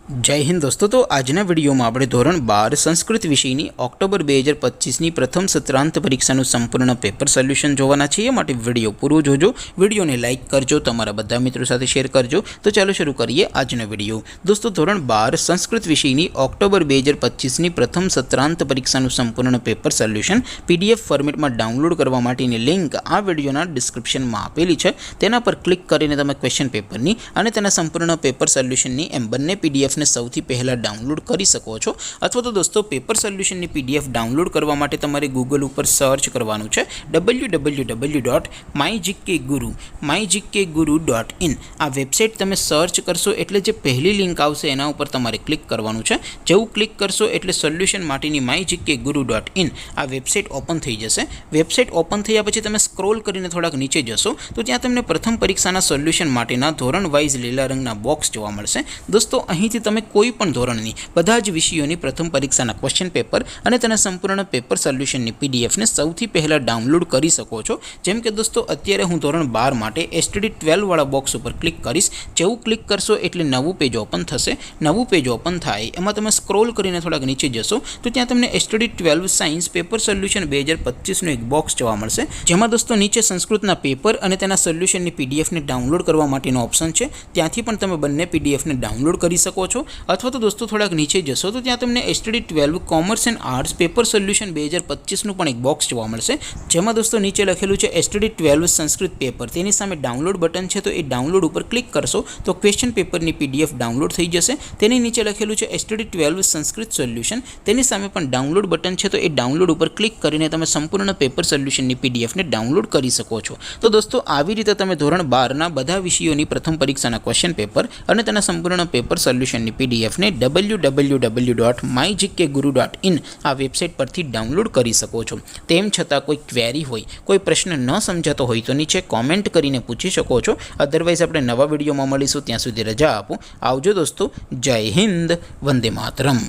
जय हिंद दोस्तों। तो आजना विडियो में આપણે ધોરણ 12 સંસ્કૃત વિષયની ઓક્ટોબર 2025ની પ્રથમ સત્રાંત પરીક્ષાનું સંપૂર્ણ પેપર સોલ્યુશન જોવાના છીએ। માટે વિડિયો પૂરો જોજો, વિડિયોને લાઈક કરજો, તમારા બધા મિત્રો સાથે શેર કરજો। તો ચાલો શરૂ કરીએ આજનો વિડિયો। દોસ્તો ધોરણ 12 સંસ્કૃત વિષયની ઓક્ટોબર 2025ની પ્રથમ સત્રાંત પરીક્ષાનું સંપૂર્ણ પેપર સોલ્યુશન PDF ફોર્મેટમાં ડાઉનલોડ કરવા માટેની લિંક આ વિડિયોના ડિસ્ક્રિપ્શનમાં આપેલી છે। તેના પર ક્લિક કરીને તમે ક્વેશ્ચન પેપરની અને તેના સંપૂર્ણ પેપર સોલ્યુશનની એમ બંને PDF ने સૌથી પહેલા ડાઉનલોડ કરી શકો છો। અથવા તો દોસ્તો પેપર સોલ્યુશનની PDF ડાઉનલોડ કરવા માટે તમારે ગૂગલ ઉપર સર્ચ કરવાનું છે www.mygkguru.in। આ વેબસાઇટ તમે સર્ચ કરશો એટલે જે પહેલી લિંક આવશે એના ઉપર તમારે ક્લિક કરવાનું છે। જેવું ક્લિક કરશો એટલે સોલ્યુશન માટેની mygkguru.in આ વેબસાઇટ ઓપન થઈ જશે। વેબસાઇટ ઓપન થયા પછી તમે સ્ક્રોલ કરીને થોડાક નીચે જશો તો ત્યાં તમને પ્રથમ પરીક્ષાના સોલ્યુશન માટેના ધોરણ વાઇઝ લીલા રંગના બોક્સ જોવા મળશે। દોસ્તો અહીંથી તમે કોઈપણ ધોરણની બધા જ વિષયોની પ્રથમ પરીક્ષાના ક્વેશ્ચન પેપર અને તેના સંપૂર્ણ પેપર સોલ્યુશનની PDF ને સૌથી પહેલા ડાઉનલોડ કરી શકો છો। જેમ કે દોસ્તો અત્યારે હું ધોરણ 12 માટે STD 12 વાળા બોક્સ ઉપર ક્લિક કરીશ। જેવું ક્લિક કરશો એટલે નવું પેજ ઓપન થશે। નવું પેજ ઓપન થાય એમાં તમે સ્ક્રોલ કરીને થોડાક નીચે જશો તો ત્યાં તમને STD 12 સાયન્સ પેપર સોલ્યુશન 2025 નું એક બોક્સ જોવા મળશે। જેમાં દોસ્તો નીચે સંસ્કૃતના પેપર અને તેના સોલ્યુશનની PDF ને ડાઉનલોડ કરવા માટેનો ઓપ્શન છે। ત્યાંથી પણ તમે બંને PDF ને ડાઉનલોડ કરી શકો છો। અથવા તો દોસ્તો થોડાક નીચે જશો તો ત્યાં તમને STD 12 commerce and arts paper solution 2025 નું પણ એક બોક્સ જોવા મળશે। જેમાં દોસ્તો નીચે લખેલું છે STD 12 સંસ્કૃત પેપર, તેની સામે ડાઉનલોડ બટન છે તો એ ડાઉનલોડ ઉપર ક્લિક કરશો તો ક્વેશ્ચન પેપરની PDF ડાઉનલોડ થઈ જશે। તેની નીચે લખેલું છે STD 12 સંસ્કૃત સોલ્યુશન, તેની સામે પણ ડાઉનલોડ બટન છે તો એ ડાઉનલોડ ઉપર ક્લિક કરીને તમે સંપૂર્ણ પેપર સોલ્યુશનની PDF ને ડાઉનલોડ કરી શકો છો। તો દોસ્તો આવી રીતે તમે ધોરણ 12 ના બધા વિષયોની પ્રથમ પરીક્ષાના ક્વેશ્ચન પેપર અને તેના સંપૂર્ણ પેપર સોલ્યુશનની PDF ને www.mygkguru.in આ વેબસાઇટ પરથી ડાઉનલોડ કરી શકો છો। તેમ છતાં કોઈ ક્વેરી હોય, કોઈ પ્રશ્ન ન સમજાતો હોય તો નીચે કોમેન્ટ કરીને પૂછી શકો છો। અધરવાઇઝ આપણે નવા વિડીયોમાં મળીશું, ત્યાં સુધી રજા આપો। આવજો દોસ્તો, જય હિન્દ, વંદે માતરમ।